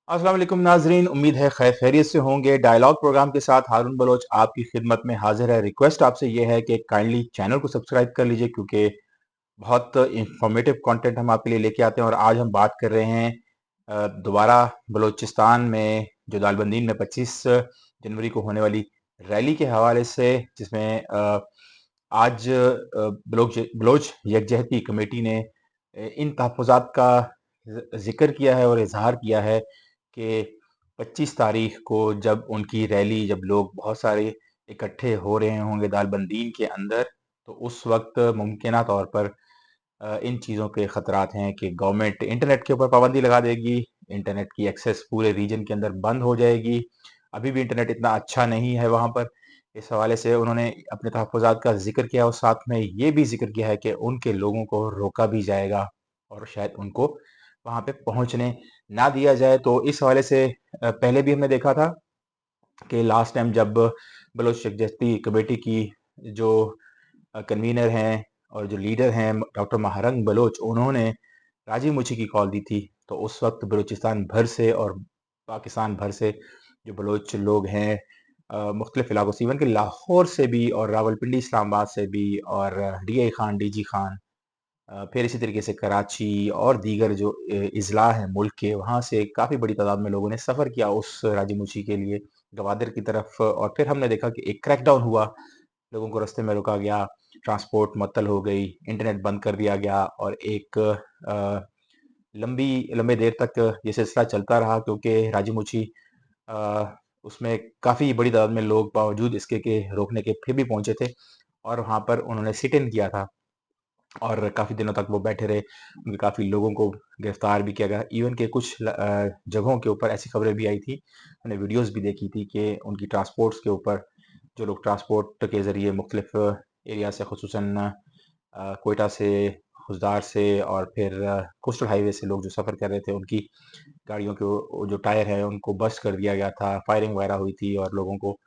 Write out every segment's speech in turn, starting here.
अस्सलाम वालेकुम नाजरीन, उम्मीद है खैर खैरियत से होंगे। डायलॉग प्रोग्राम के साथ हारून बलोच आपकी खिदमत में हाजिर है। रिक्वेस्ट आपसे ये है कि काइंडली चैनल को सब्सक्राइब कर लीजिए क्योंकि बहुत इंफॉर्मेटिव कंटेंट हम आपके लिए लेके आते हैं। और आज हम बात कर रहे हैं दोबारा बलोचिस्तान में जो दालबंदीन में 25 जनवरी को होने वाली रैली के हवाले से, जिसमें आज बलोच यकजहती कमेटी ने इन तहफ़्फ़ुज़ात का जिक्र किया है और इजहार किया है कि 25 तारीख को जब उनकी रैली, जब लोग बहुत सारे इकट्ठे हो रहे होंगे दालबंदीन के अंदर, तो उस वक्त मुमकिना तौर पर इन चीज़ों के खतरात हैं कि गवर्नमेंट इंटरनेट के ऊपर पाबंदी लगा देगी, इंटरनेट की एक्सेस पूरे रीजन के अंदर बंद हो जाएगी। अभी भी इंटरनेट इतना अच्छा नहीं है वहाँ पर। इस हवाले से उन्होंने अपने तहफ़्फ़ुज़ात का ज़िक्र किया और साथ में ये भी ज़िक्र किया है कि उनके लोगों को रोका भी जाएगा और शायद उनको वहाँ पे पहुँचने ना दिया जाए। तो इस हवाले से पहले भी हमने देखा था कि लास्ट टाइम जब बलोच यकजहती कमेटी की जो कन्वीनर हैं और जो लीडर हैं डॉक्टर महारंग बलोच, उन्होंने राजी मुची की कॉल दी थी, तो उस वक्त बलूचिस्तान भर से और पाकिस्तान भर से जो बलोच लोग हैं मुख्तलिफ इलाकों से, इवन कि लाहौर से भी और रावलपिंडी इस्लामाबाद से भी और D Khan, D G Khan, फिर इसी तरीके से कराची और दीगर जो अज़ला हैं मुल्क के, वहाँ से काफ़ी बड़ी तादाद में लोगों ने सफ़र किया उस राजी के लिए गवादर की तरफ। और फिर हमने देखा कि एक क्रैकडाउन हुआ, लोगों को रास्ते में रोका गया, ट्रांसपोर्ट मुअत्तल हो गई, इंटरनेट बंद कर दिया गया और एक लंबी लंबे देर तक ये सिलसिला चलता रहा क्योंकि राजी उसमें काफ़ी बड़ी तादाद में लोग बावजूद इसके के रोकने के फिर भी पहुंचे थे और वहाँ पर उन्होंने सिट इन किया था और काफ़ी दिनों तक वो बैठे रहे। उनके काफ़ी लोगों को गिरफ्तार भी किया गया। इवन के कुछ जगहों के ऊपर ऐसी खबरें भी आई थी, मैंने वीडियोज़ भी देखी थी कि उनकी ट्रांसपोर्ट्स के ऊपर जो लोग ट्रांसपोर्ट के ज़रिए मुख्तलिफ एरिया से, ख़ुसूसन कोयटा से, खुजदार से और फिर कोस्टल हाईवे से लोग जो सफ़र कर रहे थे, उनकी गाड़ियों के वो जो टायर हैं उनको बस्ट कर दिया गया था, फायरिंग वगैरह हुई थी और लोगों को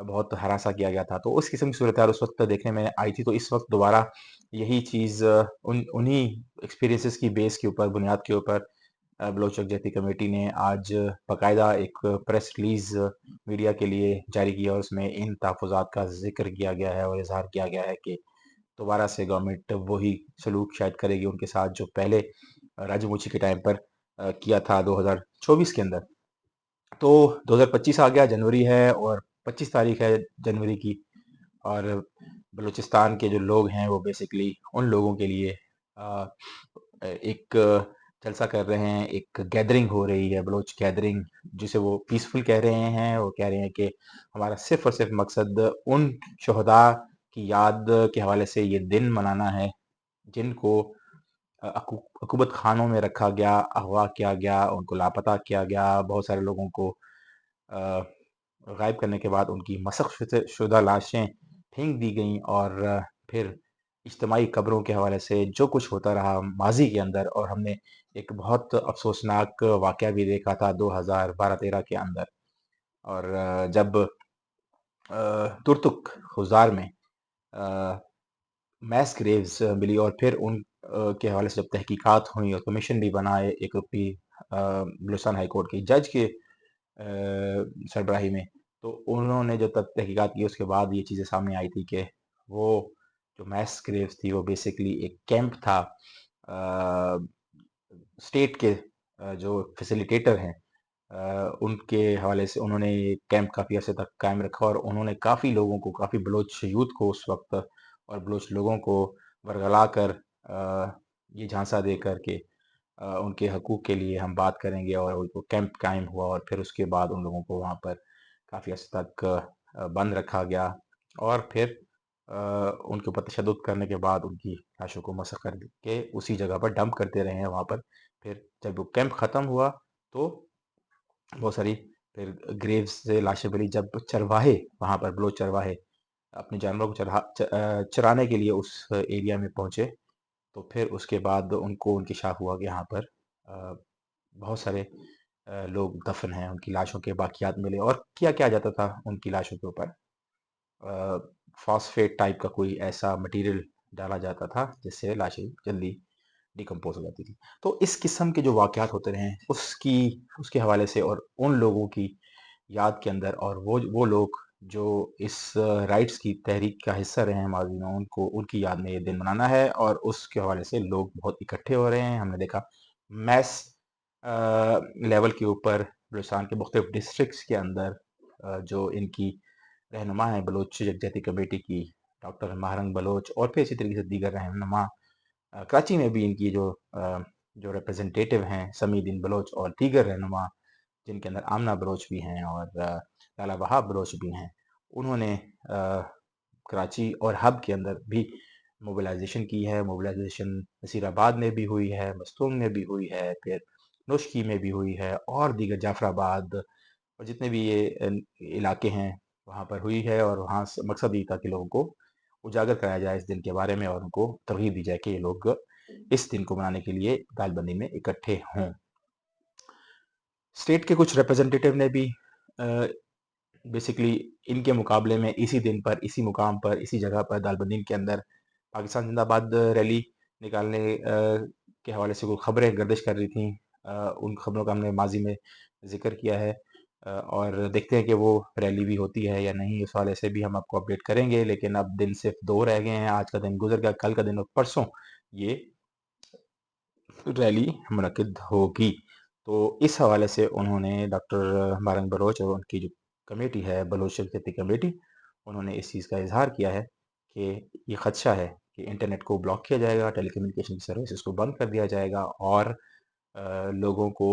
बहुत हरासा किया गया था। तो उस किस्म की सूरत-हाल उस वक़्त देखने में आई थी। तो इस वक़्त दोबारा यही चीज़ उन्हीं एक्सपीरियंसेस की बेस के ऊपर, बुनियाद के ऊपर बलोच यकजहती कमेटी ने आज बाकायदा एक प्रेस रिलीज़ मीडिया के लिए जारी किया और उसमें इन तहफ़्फ़ुज़ात का ज़िक्र किया गया है और इज़हार किया गया है कि दोबारा से गवर्नमेंट वही सलूक शायद करेगी उनके साथ जो पहले राजू मूची के टाइम पर किया था 2024 के अंदर। तो 2025 आ गया, जनवरी है और 25 तारीख है जनवरी की, और बलूचिस्तान के जो लोग हैं वो बेसिकली उन लोगों के लिए एक जलसा कर रहे हैं, एक गैदरिंग हो रही है, बलोच गैदरिंग, जिसे वो पीसफुल कह रहे हैं। वो कह रहे हैं कि हमारा सिर्फ और सिर्फ मकसद उन शहदा की याद के हवाले से ये दिन मनाना है जिनको अकूबत खानों में रखा गया, अगवा किया गया, उनको लापता किया गया, बहुत सारे लोगों को अ, गायब करने के बाद उनकी मसख शुदा लाशें फेंक दी गईं और फिर इज्तिमाई कब्रों के हवाले से जो कुछ होता रहा माजी के अंदर। और हमने एक बहुत अफसोसनाक वाक़या भी देखा था 2012-13 के अंदर। और जब तुर्तुक खुज़ार में अ, मैस ग्रेव्स मिली और फिर उन के हवाले से जब तहकीकात हुई और कमीशन भी बनाए एक रुकनी बलूचिस्तान हाई कोर्ट के जज के सरबराही में, तो उन्होंने जो तब तहकीकात की उसके बाद ये चीज़ें सामने आई थी कि वो जो मैस ग्रेव्स थी वो बेसिकली एक कैंप था। स्टेट के जो फैसिलिटेटर हैं उनके हवाले से उन्होंने ये कैंप काफ़ी अर्से तक कायम रखा और उन्होंने काफ़ी लोगों को, काफ़ी बलोच यूथ को उस वक़्त और बलोच लोगों को वरगला कर ये झांसा दे कर के उनके हकूक़ के लिए हम बात करेंगे, और वो कैंप कायम हुआ और फिर उसके बाद उन लोगों को वहाँ पर काफ़ी अर्से तक बंद रखा गया और फिर उनके ऊपर तशद्दुद करने के बाद उनकी लाशों को मसख़ कर के उसी जगह पर डंप करते रहे हैं वहाँ पर। फिर जब वो कैंप ख़त्म हुआ तो बहुत सारी फिर ग्रेव्स से लाशें मिली जब चरवाहे वहाँ पर बलोच चरवाहे अपने जानवरों को चराने के लिए उस एरिया में पहुँचे, तो फिर उसके बाद उनको इंकशाफ हुआ कि यहाँ पर बहुत सारे लोग दफन हैं, उनकी लाशों के बाकियात मिले। और किया क्या जाता था उनकी लाशों के ऊपर, फॉस्फेट टाइप का कोई ऐसा मटेरियल डाला जाता था जिससे लाशें जल्दी डिकम्पोज़ हो जाती थी। तो इस किस्म के जो वाक़यात होते रहे हैं, उसके हवाले से और उन लोगों की याद के अंदर, और वो लोग जो इस राइट्स की तहरीक का हिस्सा रहे हैं माज़ी में, उनको उनकी याद में ये दिन मनाना है, और उसके हवाले से लोग बहुत इकट्ठे हो रहे हैं। हमने देखा मैस लेवल के ऊपर बलूचिस्तान के मुख्तलिफ डिस्ट्रिक्ट्स के अंदर जो इनकी रहनुमा हैं बलोच यकजहती कमेटी की, डॉक्टर महारंग बलोच, और फिर इसी तरीके से दीगर रहनुमा कराची में भी इनकी जो रिप्रेजेंटेटिव हैं समीउद्दीन बलोच और दीगर रहनुमा, जिनके अंदर आमना बलोच भी हैं और लाला वहाब बलोच भी हैं, उन्होंने कराची और हब के अंदर भी मोबिलाइजेशन की है। मोबिलाइजेशन नसीराबाद में भी हुई है, मस्तूंग में भी हुई है, फिर नोशकी में भी हुई है, और दीगर जाफराबाद और जितने भी ये इलाके हैं वहाँ पर हुई है। और वहाँ से मकसद ये था कि लोगों को उजागर कराया जाए इस दिन के बारे में, और उनको तरगीब दी जाए कि ये लोग इस दिन को मनाने के लिए तालबंदी में इकट्ठे हों। स्टेट के कुछ रिप्रेजेंटेटिव ने भी बेसिकली इनके मुकाबले में इसी दिन पर, इसी मुकाम पर, इसी जगह पर दालबंदी के अंदर पाकिस्तान जिंदाबाद रैली निकालने के हवाले से कुछ खबरें गर्दिश कर रही थी। उन खबरों का हमने माजी में जिक्र किया है, और देखते हैं कि वो रैली भी होती है या नहीं। इस हवाले से भी हम आपको अपडेट करेंगे, लेकिन अब दिन सिर्फ 2 रह गए हैं। आज का दिन गुजर गया, कल का दिन और परसों ये रैली मुनक्किद होगी। तो इस हवाले से उन्होंने डॉक्टर मारंग बलोच और उनकी जो कमेटी है बलोच शख्सियती कमेटी, उन्होंने इस चीज़ का इजहार किया है कि ये खदशा है कि इंटरनेट को ब्लॉक किया जाएगा, टेलीकम्युनिकेशन की सर्विसेज को बंद कर दिया जाएगा, और लोगों को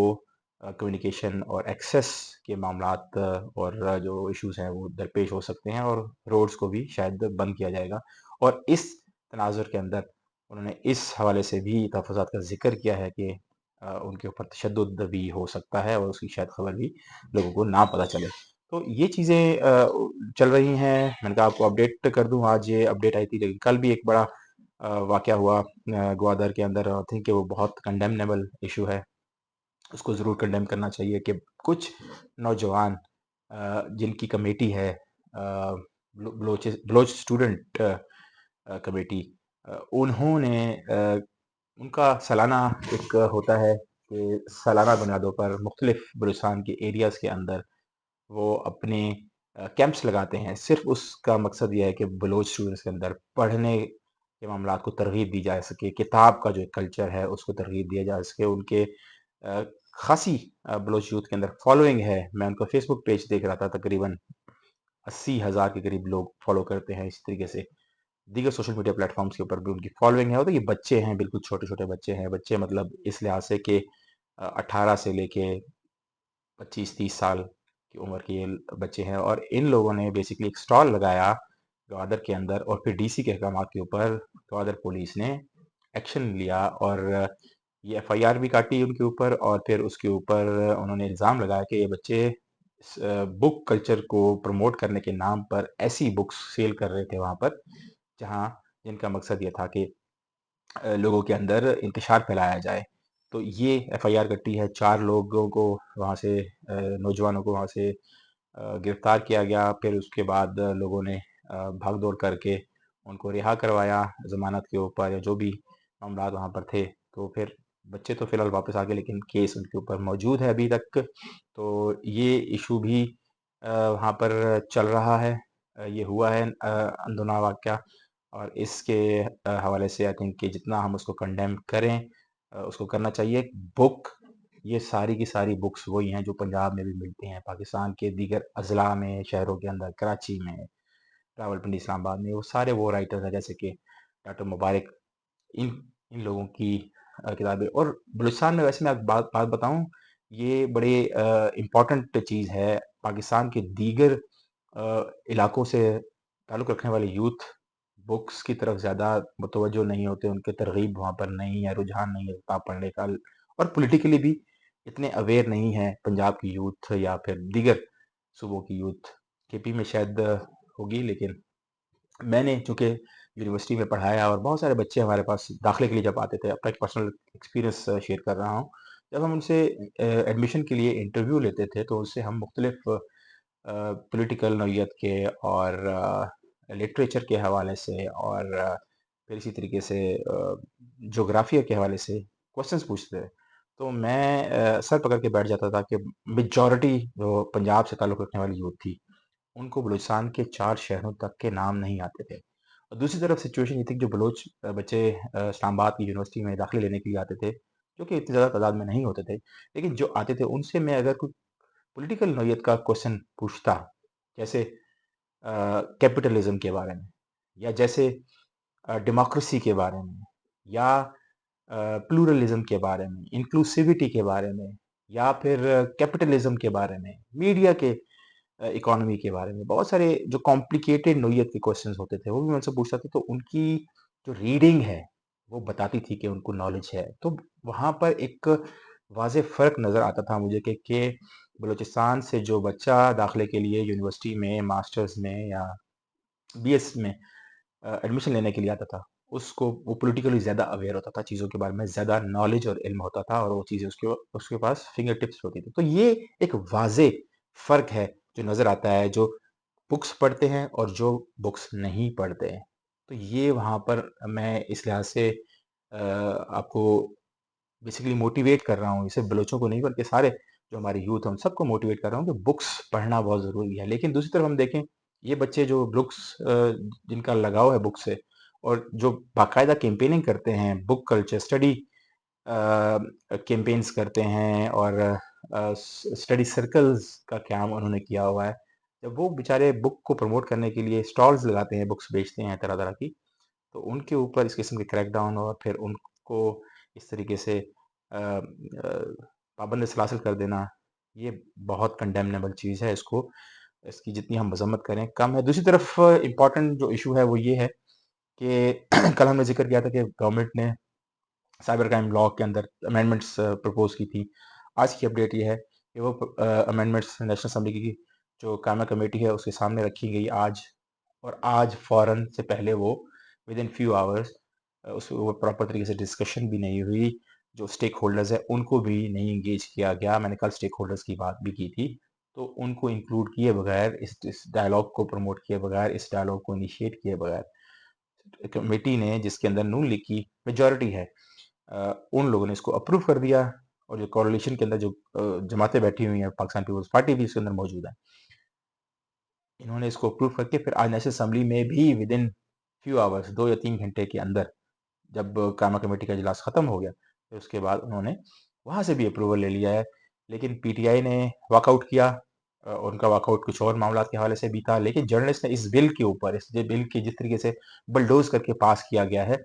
कम्युनिकेशन और एक्सेस के मामलात और जो इश्यूज हैं वो दरपेश हो सकते हैं, और रोड्स को भी शायद बंद किया जाएगा। और इस तनाजुर के अंदर उन्होंने इस हवाले से भी तहफ़्फ़ुज़ात का ज़िक्र किया है कि उनके ऊपर तशद्दुद भी हो सकता है, और उसकी शायद खबर भी लोगों को ना पता चले। तो ये चीज़ें चल रही हैं। मैंने कहा आपको अपडेट कर दूँ, आज ये अपडेट आई थी, लेकिन कल भी एक बड़ा वाक़या हुआ ग्वादर के अंदर। आई थिंक कि वो बहुत कंडेमनेबल इश्यू है, उसको ज़रूर कंडेम करना चाहिए कि कुछ नौजवान जिनकी कमेटी है बलोच स्टूडेंट कमेटी, उन्होंने उनका सालाना एक होता है कि सालाना बुनियादों पर मुख्तलिफ बलूचिस्तान के एरियाज़ के अंदर वो अपने कैंप्स लगाते हैं। सिर्फ उसका मकसद ये है कि बलोच स्टूडेंट्स के अंदर पढ़ने के मामलात को तरगीब दी जा सके, किताब का जो कल्चर है उसको तरगीब दिया जा सके। उनके अ, खासी बलोच यूथ के अंदर फॉलोइंग है। मैं उनका फेसबुक पेज देख रहा था, तकरीबन 80,000 के करीब लोग फॉलो करते हैं। इस तरीके से दीगर सोशल मीडिया प्लेटफॉर्म्स के ऊपर भी उनकी फॉलोइंग है। और तो ये बच्चे हैं, बिल्कुल छोटे-छोटे बच्चे हैं। बच्चे मतलब इस लिहाज से कि 18 से लेके 25-30 साल की उम्र के ये बच्चे हैं, और इन लोगों ने बेसिकली एक स्टॉल लगाया ग्वादर के अंदर, और फिर डीसी के अहकामात के ऊपर ग्वादर पुलिस ने एक्शन लिया, और ये एफआईआर भी काटी उनके ऊपर, और फिर उसके ऊपर उन्होंने इल्ज़ाम लगाया कि ये बच्चे बुक कल्चर को प्रमोट करने के नाम पर ऐसी बुक्स सेल कर रहे थे वहाँ पर, जहाँ जिनका मकसद ये था कि लोगों के अंदर इंतशार फैलाया जाए। तो ये एफआईआर कटी है, 4 लोगों को वहाँ से नौजवानों को वहाँ से गिरफ्तार किया गया। फिर उसके बाद लोगों ने भाग-दौड़ करके उनको रिहा करवाया ज़मानत के ऊपर, या जो भी मामलात वहाँ पर थे। तो फिर बच्चे तो फ़िलहाल वापस आ गए, लेकिन केस उनके ऊपर मौजूद है अभी तक। तो ये इश्यू भी वहाँ पर चल रहा है। ये हुआ है अंदुना वाक़या, और इसके हवाले से आई थिंक कि जितना हम उसको कंडेम करें उसको करना चाहिए। बुक, ये सारी की सारी बुक्स वही हैं जो पंजाब में भी मिलती हैं, पाकिस्तान के दीगर अज़ला में, शहरों के अंदर, कराची में, रावलपिंडी, इस्लामाबाद में, वो सारे वो राइटर्स हैं जैसे कि डॉक्टर मुबारक, इन इन लोगों की किताबें। और बलूचिस्तान में वैसे मैं एक बात बात बताऊँ, ये बड़े इम्पोर्टेंट चीज़ है। पाकिस्तान के दीगर इलाकों से ताल्लुक़ रखने वाले यूथ बुक्स की तरफ ज़्यादा मुतवज्जो नहीं होते, उनकी तरग़ीब वहाँ पर नहीं है, रुझान नहीं है किताब पढ़ने का, और पॉलिटिकली भी इतने अवेयर नहीं है पंजाब की यूथ या फिर दीगर सूबों की यूथ। केपी में शायद होगी, लेकिन मैंने चूँकि यूनिवर्सिटी में पढ़ाया, और बहुत सारे बच्चे हमारे पास दाखिले के लिए जब आते थे, अपना एक पर्सनल एक्सपीरियंस शेयर कर रहा हूँ। जब हम उनसे एडमिशन के लिए इंटरव्यू लेते थे, तो उससे हम मुख्तलिफ पॉलिटिकल नौइयत के और लिटरेचर के हवाले से, और फिर इसी तरीके से ज्योग्राफिया के हवाले से क्वेश्चंस पूछते थे। तो मैं सर पकड़ के बैठ जाता था कि मेजॉरिटी जो पंजाब से ताल्लुक़ रखने वाली यूथ थी, उनको बलूचिस्तान के 4 शहरों तक के नाम नहीं आते थे। और दूसरी तरफ सिचुएशन ये थी कि जो बलोच बच्चे इस्लामाबाद की यूनिवर्सिटी में दाखिले लेने के लिए आते थे, जो कि इतनी ज़्यादा तादाद में नहीं होते थे, लेकिन जो आते थे उनसे मैं अगर कोई पॉलिटिकल नौइयत का क्वेश्चन पूछता, जैसे कैपिटलिज़्म के बारे में, या जैसे डेमोक्रेसी के बारे में, या प्लूरलिज़्म के बारे में, इंक्लूसिविटी के बारे में, या फिर कैपिटलिज़्म के बारे में, मीडिया के इकोनॉमी के बारे में, बहुत सारे जो कॉम्प्लिकेटेड नोयत के क्वेश्चंस होते थे, वो भी मैं उनसे पूछता था, तो उनकी जो रीडिंग है, वो बताती थी कि उनको नॉलेज है। तो वहाँ पर एक वाज़ेह फ़र्क नज़र आता था मुझे कि बलूचिस्तान से जो बच्चा दाखिले के लिए यूनिवर्सिटी में, मास्टर्स में या बीएस में एडमिशन लेने के लिए आता था, उसको वो पॉलिटिकली ज़्यादा अवेयर होता था, चीज़ों के बारे में ज़्यादा नॉलेज और इल्म होता था और वो चीज़ें उसके उसके पास फिंगर टिप्स होती थी। तो ये एक वाज़ेह फ़र्क है, जो नज़र आता है, जो बुक्स पढ़ते हैं और जो बुक्स नहीं पढ़ते हैं। तो ये वहाँ पर मैं इस लिहाज से आपको बेसिकली मोटिवेट कर रहा हूँ, सिर्फ़ बलोचों को नहीं बल्कि सारे जो हमारे यूथ हैं, उन सबको मोटिवेट कर रहा हूँ कि बुक्स पढ़ना बहुत ज़रूरी है। लेकिन दूसरी तरफ हम देखें, ये बच्चे जो जिनका लगाव है बुक से और जो बाकायदा कैम्पेनिंग करते हैं, बुक कल्चर, स्टडी कैम्पेन्स करते हैं और स्टडी सर्कल्स का क़याम उन्होंने किया हुआ है। जब वो बेचारे बुक को प्रमोट करने के लिए स्टॉल्स लगाते हैं, बुक्स बेचते हैं तरह-तरह की, तो उनके ऊपर इस किस्म के क्रैकडाउन और फिर उनको इस तरीके से पाबंद सलासिल कर देना, ये बहुत कंडेमनेबल चीज़ है। इसकी जितनी हम मज़म्मत करें कम है। दूसरी तरफ इम्पोर्टेंट जो इश्यू है वो ये है कि कल हमने ज़िक्र किया था कि गवर्नमेंट ने साइबर क्राइम लॉ के अंदर अमेंडमेंट्स प्रपोज़ की थी। आज की अपडेट ये है कि वो अमेंडमेंट्स नेशनल असेंबली की जो कायमा कमेटी है उसके सामने रखी गई आज, और आज फ़ौरन से पहले वो विदिन फ्यू आवर्स उस वो प्रॉपर तरीके से डिस्कशन भी नहीं हुई। जो स्टेक होल्डर्स हैं उनको भी नहीं एंगेज किया गया। मैंने कल स्टेक होल्डर्स की बात भी की थी। तो उनको इंक्लूड किए बगैर, इस डायलॉग को प्रमोट किए बगैर, इस डायलॉग को इनिशिएट किए बगैर, कमेटी ने जिसके अंदर नून लीग की मेजॉरिटी है, उन लोगों ने इसको अप्रूव कर दिया, और जो कोalition के अंदर जो जमातें बैठी हुई हैं, पाकिस्तान पीपल्स पार्टी भी इसके अंदर मौजूद है। इन्होंने इसको अप्रूव करके फिर आज नेशनल असेंबली में भी विदिन फ्यू आवर्स, 2 या 3 घंटे के अंदर, जब कायमा कमेटी का इजलास खत्म हो गया, फिर उसके बाद उन्होंने वहाँ से भी अप्रूवल ले लिया है। लेकिन पीटीआई ने वॉकआउट किया। उनका वॉकआउट कुछ और मामलात के हवाले से भी था, लेकिन जर्नलिस्ट ने इस बिल के ऊपर, इस बिल की जिस तरीके से बुलडोज़ करके पास किया गया है,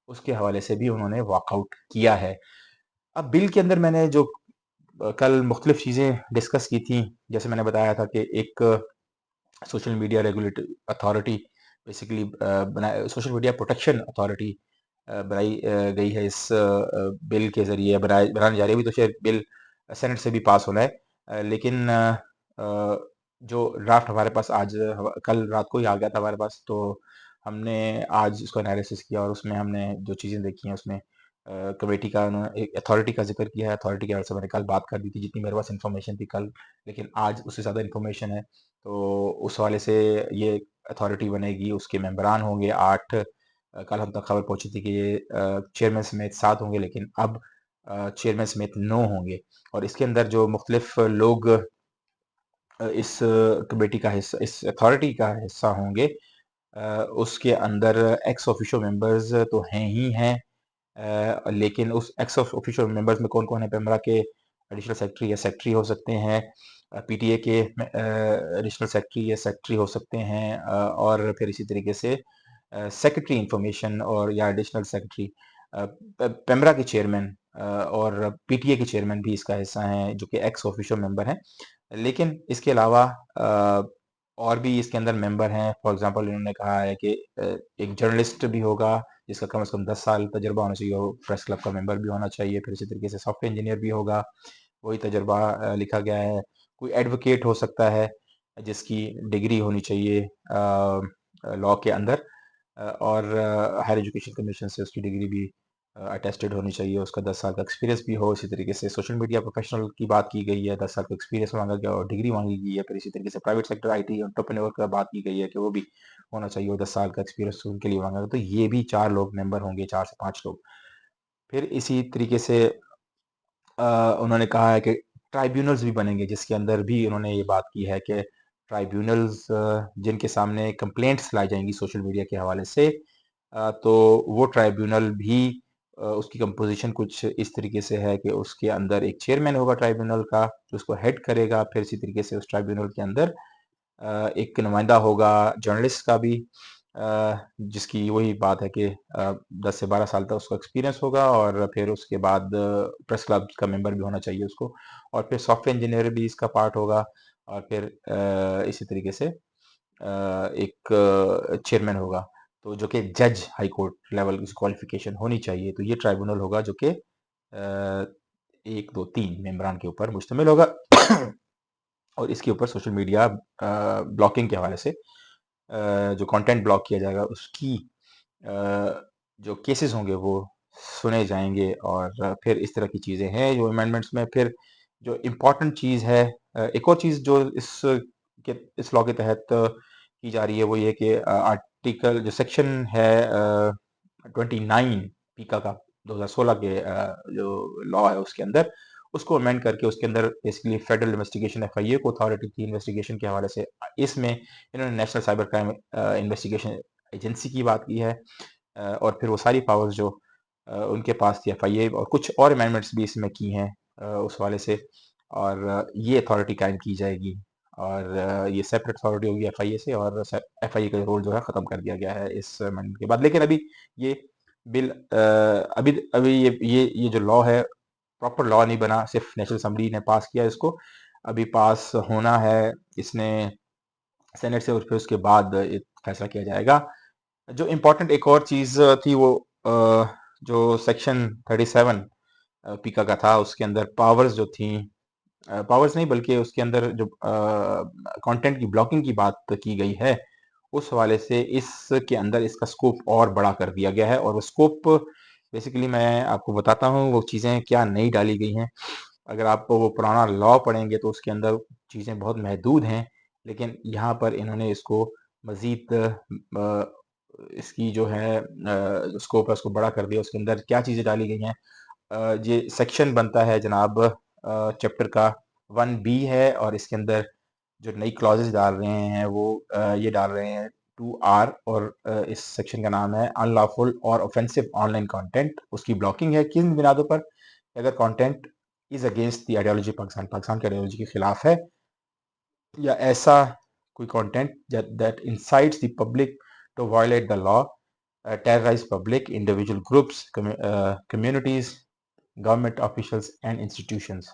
उसके हवाले से भी उन्होंने वॉकआउट किया है। अब बिल के अंदर मैंने जो कल मुख्तलिफ चीज़ें डिस्कस की थी, जैसे मैंने बताया था कि एक social media regulatory authority basically बनाए, सोशल मीडिया प्रोटेक्शन अथॉरिटी बनाई गई है इस बिल के ज़रिए, बनाने जा रही है। अभी तो शायद बिल सेनेट से भी पास होना है। लेकिन जो ड्राफ्ट हमारे पास आज कल रात को ही आ गया था हमारे पास, तो हमने आज इसको एनालिसिस किया और उसमें हमने जो चीज़ें देखी हैं उसमें कमेटी का उन्होंने एक अथॉरिटी का ज़िक्र किया है। अथॉरिटी के बारे से मैंने कल बात कर दी थी, जितनी मेरे पास इन्फॉर्मेशन थी कल, लेकिन आज उससे ज़्यादा इन्फॉर्मेशन है। तो उस हवाले से ये अथॉरिटी बनेगी, उसके मेंबरान होंगे 8। कल हम तक खबर पहुँची थी कि ये चेयरमैन समेत 7 होंगे, लेकिन अब चेयरमैन समेत 9 होंगे, और इसके अंदर जो मुख्तलिफ लोग इस कमेटी का हिस्सा, इस अथॉरिटी का हिस्सा होंगे, उसके अंदर एक्स ऑफिशियो मेंबर्स तो हैं ही हैं। लेकिन उस एक्स ऑफिशियो मेंबर्स में कौन-कौन है? पेमरा के एडिशनल सेक्रेटरी या सेक्रेटरी हो सकते हैं, पीटीए के एडिशनल सेक्रेटरी या सेक्रेटरी हो सकते हैं, और फिर इसी तरीके से सेक्रेटरी इंफॉर्मेशन और या एडिशनल सेक्रेटरी, पेमरा के चेयरमैन और पीटीए के चेयरमैन भी इसका हिस्सा हैं, जो कि एक्स ऑफिशियो मेंबर हैं। लेकिन इसके अलावा और भी इसके अंदर मेंबर हैं। फॉर एग्ज़ाम्पल इन्होंने कहा है कि एक जर्नलिस्ट भी होगा, जिसका कम से कम 10 साल तजुर्बा होना चाहिए, वो प्रेस क्लब का मेंबर भी होना चाहिए। फिर इसी तरीके से सॉफ्टवेयर इंजीनियर भी होगा, वही तजुर्बा लिखा गया है। कोई एडवोकेट हो सकता है, जिसकी डिग्री होनी चाहिए लॉ के अंदर, और हायर एजुकेशन कमीशन से उसकी डिग्री भी अटेस्टेड होनी चाहिए, उसका 10 साल का एक्सपीरियंस भी हो। इसी तरीके से सोशल मीडिया प्रोफेशनल की बात की गई है, 10 साल का एक्सपीरियंस माँगा गया और डिग्री माँगी गई है। फिर इसी तरीके से प्राइवेट सेक्टर आईटी एंटरप्रेन्योर का बात की गई है कि वो भी होना चाहिए और 10 साल का एक्सपीरियंस उनके लिए माँगा गया। तो ये भी 4 लोग मेंबर होंगे, 4 से 5 लोग। फिर इसी तरीके से उन्होंने कहा है कि ट्राइब्यूनल्स भी बनेंगे, जिसके अंदर भी उन्होंने ये बात की है कि ट्राइब्यूनल्स जिनके सामने कंप्लेंट्स लाई जाएँगी सोशल मीडिया के हवाले से, तो वो ट्राइब्यूनल भी उसकी कंपोज़िशन कुछ इस तरीके से है कि उसके अंदर एक चेयरमैन होगा ट्राइब्यूनल का, जो उसको हेड करेगा। फिर इसी तरीके से उस ट्राइब्यूनल के अंदर एक नुमाइंदा होगा जर्नलिस्ट का भी, जिसकी वही बात है कि 10 से 12 साल तक उसको एक्सपीरियंस होगा और फिर उसके बाद प्रेस क्लब का मेंबर भी होना चाहिए उसको, और फिर सॉफ्टवेयर इंजीनियर भी इसका पार्ट होगा, और फिर इसी तरीके से एक चेयरमैन होगा, तो जो कि जज हाई कोर्ट लेवल की क्वालिफिकेशन होनी चाहिए। तो ये ट्राइब्यूनल होगा जो कि 1, 2, 3 मेंबरान के ऊपर मुश्तमिल होगा। और इसके ऊपर सोशल मीडिया ब्लॉकिंग के हवाले से जो कंटेंट ब्लॉक किया जाएगा उसकी अ, जो केसेस होंगे वो सुने जाएँगे, और फिर इस तरह की चीज़ें हैं जो अमेंडमेंट्स में। फिर जो इम्पोर्टेंट चीज़ है, एक और चीज़ जो इस लॉ के तहत की जा रही है, वो ये कि आर्टिकल जो सेक्शन है 29 पीका का 2016 के जो लॉ है उसके अंदर, उसको अमेंड करके उसके अंदर बेसिकली फेडरल इन्वेस्टिगेशन एफआईए को अथॉरिटी थी इन्वेस्टिगेशन के हवाले से। इसमें इन्होंने national cyber crime investigation agency की बात की है, और फिर वो सारी पावर्स जो उनके पास थी एफआईए, और कुछ और अमेंडमेंट्स भी इसमें की हैं उस हवाले से, और ये अथॉरिटी कायम की जाएगी, और ये सेपरेट अथॉरिटी होगी एफआईए से, और एफआईए का रोल जो है ख़त्म कर दिया गया है इस अमेंडमेंट के बाद। लेकिन अभी ये बिल अभी अभी ये जो लॉ है प्रॉपर लॉ नहीं बना, सिर्फ नेशनल असेंबली ने पास किया इसको, अभी पास होना है इसने सेनेट से, और फिर उसके बाद एक फैसला किया जाएगा। जो इम्पोर्टेंट एक और चीज़ थी वो जो सेक्शन 37 पीका का था, उसके अंदर पावर्स जो थी, पावर्स नहीं बल्कि उसके अंदर जो कंटेंट की ब्लॉकिंग की बात की गई है, उस हवाले से इसके अंदर इसका स्कोप और बड़ा कर दिया गया है। और वो स्कोप बेसिकली मैं आपको बताता हूँ वो चीज़ें क्या नई डाली गई हैं। अगर आप वो पुराना लॉ पढ़ेंगे तो उसके अंदर चीज़ें बहुत महदूद हैं, लेकिन यहाँ पर इन्होंने इसको मज़ीद इसकी जो है स्कोप है उसको बड़ा कर दिया। उसके अंदर क्या चीज़ें डाली गई हैं, ये सेक्शन बनता है जनाब चैप्टर का 1 बी है, और इसके अंदर जो नई क्लॉजेस डाल रहे हैं वो ये डाल रहे हैं 2 आर, और इस सेक्शन का नाम है अनलॉफुल और ऑफेंसिव ऑनलाइन कंटेंट। उसकी ब्लॉकिंग है किन बुनियादों पर? अगर content is against the ideology Pakistan, Pakistan की आइडियोलॉजी के खिलाफ है, या ऐसा कोई content that incites the public to violate the law, terrorize public, individual groups, communities, government officials and institutions.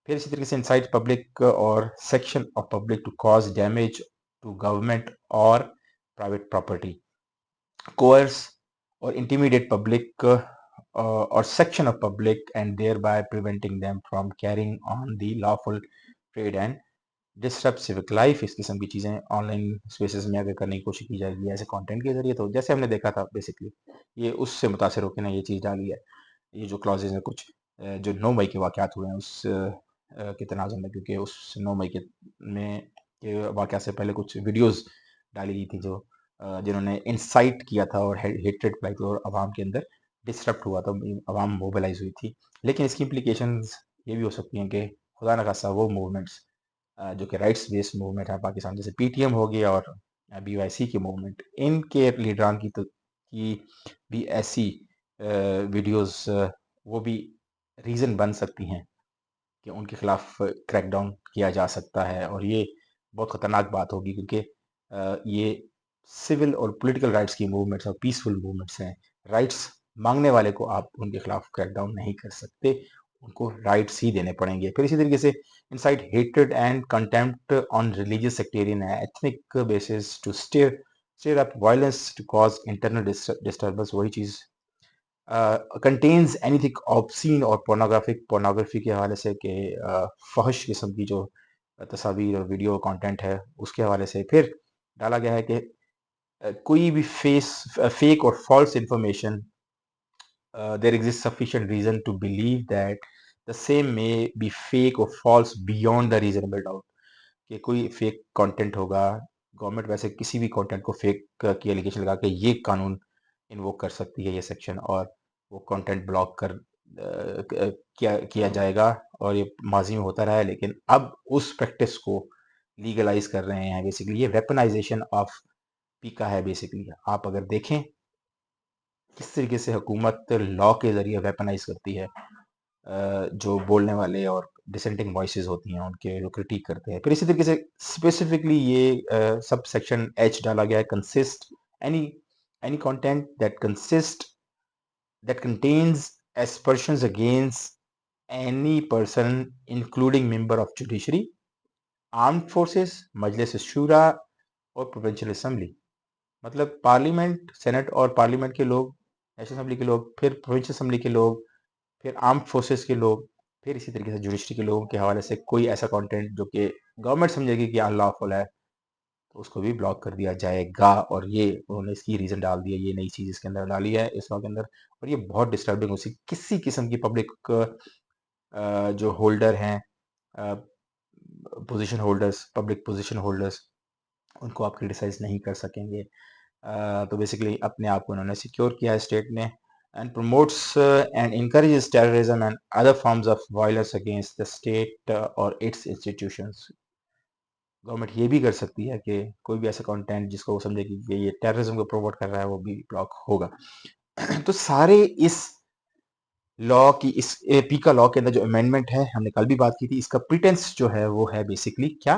फिर इसी तरीके से इंसाइट पब्लिक और section of public to cause damage to government और private property, coerce or intimidate public or section of public and thereby preventing them from carrying on the lawful trade and disturb civic life. इस किस्म की चीज़ें online spaces में अगर करने की कोशिश की जाएगी ऐसे कंटेंट के जरिए, तो जैसे हमने देखा था बेसिकली ये उससे मुतासर होकर ना ये चीज़ डाली है। ये जो क्लॉजेज हैं कुछ जो 9 मई के वाक़यात हुए हैं उस के तनाज़ुर में, क्योंकि उस 9 मई के वाक़यात से पहले कुछ वीडियोज़ डाली गई थी जो जिन्होंने इंसाइट किया था और हेट्रेड फैलाई थी, और अवाम के अंदर डिसरप्ट हुआ था, अवाम मोबिलाइज़ हुई थी। लेकिन इसकी इम्प्लीकेशंस ये भी हो सकती हैं कि खुदा न खास्ता वो मूवमेंट्स जो कि राइट्स बेस्ड मूवमेंट है पाकिस्तान, जैसे पीटीएम हो गया और बीवाईसी की मूवमेंट, इनके लीडरान की भी ऐसी वीडियोस वो भी रीज़न बन सकती हैं कि उनके खिलाफ क्रैकडाउन किया जा सकता है, और ये बहुत ख़तरनाक बात होगी, क्योंकि ये सिविल और पॉलिटिकल राइट्स की मूवमेंट्स और पीसफुल मूवमेंट्स हैं। राइट्स मांगने वाले को आप उनके खिलाफ क्रैकडाउन नहीं कर सकते, उनको राइट्स ही देने पड़ेंगे। फिर इसी तरीके से incite hatred and contempt on religious sectarian ethnic basis to stir up violence to cause internal disturbance, वही चीज़ कंटेन्स एनीथिंग ऑब्सीन और पोर्नोग्राफिक, पोर्नोग्राफी के हवाले से कि फहश किस्म की जो तस्वीर और वीडियो कंटेंट है उसके हवाले से। फिर डाला गया है कि कोई भी फेक और false information there exists sufficient reason to believe that the same may be fake or false beyond the reasonable doubt. कि कोई फेक कंटेंट होगा, गवर्नमेंट वैसे किसी भी कंटेंट को फेक की एलिगेशन लगा के ये कानून इन्वोक कर सकती है, ये सेक्शन, और वो कंटेंट ब्लॉक कर किया किया जाएगा। और ये माजी में होता रहा है, लेकिन अब उस प्रैक्टिस को लीगलाइज कर रहे हैं। बेसिकली ये वेपनाइजेशन ऑफ पीका है। बेसिकली आप अगर देखें किस तरीके से हुकूमत लॉ के जरिए वेपनाइज करती है जो बोलने वाले और डिसेंटिंग वॉइसेस होती हैं उनके, जो क्रिटिक करते हैं। फिर इसी तरीके से स्पेसिफिकली ये सब सेक्शन एच डाला गया है, consist any any content that contains aspersions against any person including member of judiciary, armed forces, मजलिस शूरा और प्रोविंशियल असेंबली। मतलब पार्लियामेंट, सेनेट और पार्लियामेंट के लोग, नेशनल असेंबली के लोग, फिर प्रोविंशियल असेंबली के लोग, फिर आर्म्ड फोर्सेस के लोग, फिर इसी तरीके से जुडिशरी के लोगों के हवाले से कोई ऐसा कंटेंट जो कि गवर्नमेंट समझेगी कि अनलॉफुल है, तो उसको भी ब्लॉक कर दिया जाएगा। और ये उन्होंने इसकी रीज़न डाल दिया, ये नई चीज़ इसके अंदर डाली है इस लॉ के अंदर। और ये बहुत डिस्टर्बिंग, उसी किसी किस्म की पब्लिक जो होल्डर हैं, position holders, public position holders, उनको आप क्रिटिसाइज नहीं कर सकेंगे। तो बेसिकली अपने आप को उन्होंने सिक्योर किया है स्टेट ने। And promotes and encourages terrorism and other forms of violence against the state और इट्स इंस्टीट्यूशंस। गवर्नमेंट ये भी कर सकती है कि कोई भी ऐसा कंटेंट जिसको वो समझेगी कि ये टेररिज्म को प्रमोट कर रहा है, वो भी ब्लॉक होगा। तो सारे इस लॉ की, इस पीका लॉ के अंदर जो अमेंडमेंट है, हमने कल भी बात की थी, इसका प्रिटेंस जो है वो है बेसिकली क्या?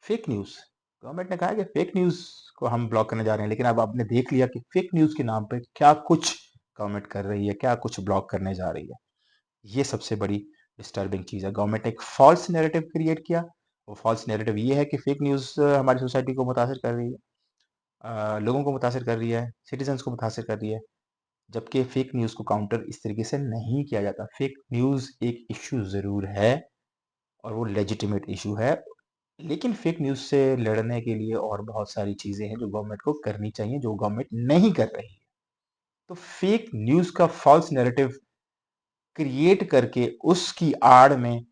Fake news. गवर्नमेंट ने कहा है कि फेक न्यूज़ को हम ब्लॉक करने जा रहे हैं, लेकिन अब आपने देख लिया कि फेक न्यूज़ के नाम पे क्या कुछ गवर्नमेंट कर रही है, क्या कुछ ब्लॉक करने जा रही है। ये सबसे बड़ी डिस्टर्बिंग चीज़ है। गवर्नमेंट ने एक फॉल्स नैरेटिव क्रिएट किया। वो फॉल्स नैरेटिव ये है कि फेक न्यूज़ हमारी सोसाइटी को मुतासिर कर रही है, लोगों को मुतासिर कर रही है, सिटीजन्स को मुतासिर कर रही है। जबकि फेक न्यूज़ को काउंटर इस तरीके से नहीं किया जाता। फेक न्यूज़ एक इश्यू ज़रूर है और वो लेजिटिमेट इश्यू है, लेकिन फेक न्यूज़ से लड़ने के लिए और बहुत सारी चीज़ें हैं जो गवर्नमेंट को करनी चाहिए, जो गवर्नमेंट नहीं कर रही है। तो फेक न्यूज़ का फॉल्स नैरेटिव क्रिएट करके उसकी आड़ में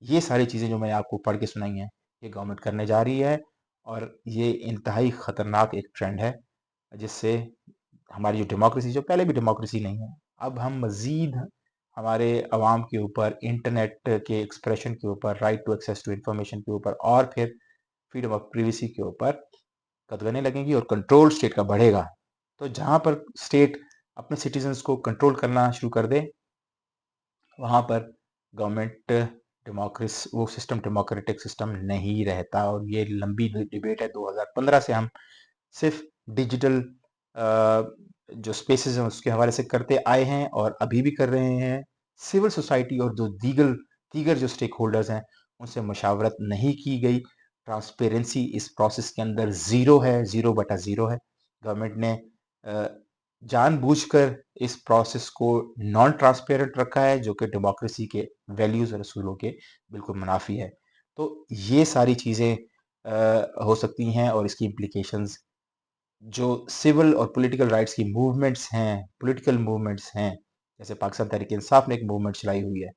ये सारी चीज़ें जो मैंने आपको पढ़ के सुनाई हैं, ये गवर्नमेंट करने जा रही है। और ये इंतहाई ख़तरनाक एक ट्रेंड है, जिससे हमारी जो डेमोक्रेसी, जो पहले भी डेमोक्रेसी नहीं है, अब हम मज़ीद हमारे अवाम के ऊपर, इंटरनेट के एक्सप्रेशन के ऊपर, right to access to information के ऊपर और फिर फ्रीडम ऑफ प्रिवेसी के ऊपर कदगने लगेंगी और कंट्रोल स्टेट का बढ़ेगा। तो जहाँ पर स्टेट अपने सिटीजन्स को कंट्रोल करना शुरू कर दे, वहाँ पर गवर्नमेंट डेमोक्रेसी, वो सिस्टम डेमोक्रेटिक सिस्टम नहीं रहता। और ये लंबी डिबेट है। 2015 से हम सिर्फ डिजिटल जो स्पेसेस हैं उसके हवाले से करते आए हैं और अभी भी कर रहे हैं। सिविल सोसाइटी और जो दीगर दीगर जो स्टेक होल्डर्स हैं, उनसे मशावरत नहीं की गई। ट्रांसपेरेंसी इस प्रोसेस के अंदर ज़ीरो है, ज़ीरो बटा ज़ीरो है। गवर्नमेंट ने जानबूझकर इस प्रोसेस को नॉन ट्रांसपेरेंट रखा है, जो कि डेमोक्रेसी के वैल्यूज़ और असूलों के बिल्कुल मुनाफी है। तो ये सारी चीज़ें हो सकती हैं और इसकी इम्प्लीकेशंस जो सिविल और पॉलिटिकल राइट्स की मूवमेंट्स हैं, पॉलिटिकल मूवमेंट्स हैं, जैसे पाकिस्तान तहरीक इंसाफ ने एक मूवमेंट चलाई हुई है,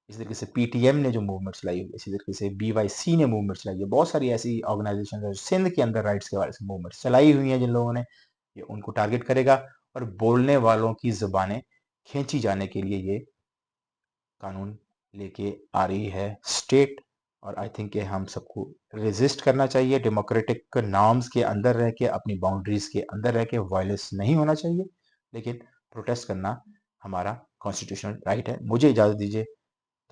इसी तरीके से पीटीएम ने जो मूवमेंट चलाई हुई है, इसी तरीके से बीवाईसी ने मूवमेंट चलाई है। बहुत सारी ऐसी ऑर्गेनाइजेशन है जो सिंध के अंदर राइट्स के बारे में मूवमेंट चलाई हुई हैं, जिन लोगों ने, ये उनको टारगेट करेगा। और बोलने वालों की ज़बानें खींची जाने के लिए ये कानून लेके आ रही है स्टेट। और आई थिंक कि हम सबको रेजिस्ट करना चाहिए, डेमोक्रेटिक नॉर्म्स के अंदर रह के, अपनी बाउंड्रीज के अंदर रह के। वायलेंस नहीं होना चाहिए, लेकिन प्रोटेस्ट करना हमारा कॉन्स्टिट्यूशनल राइट है। मुझे इजाज़त दीजिए।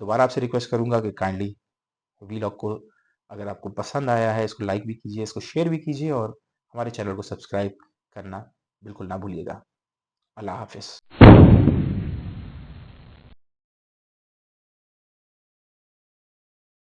दोबारा आपसे रिक्वेस्ट करूंगा कि काइंडली वीलॉग को, अगर आपको पसंद आया है, इसको लाइक भी कीजिए, इसको शेयर भी कीजिए और हमारे चैनल को सब्सक्राइब करना बिल्कुल ना भूलिएगा। अल्लाह हाफिज़।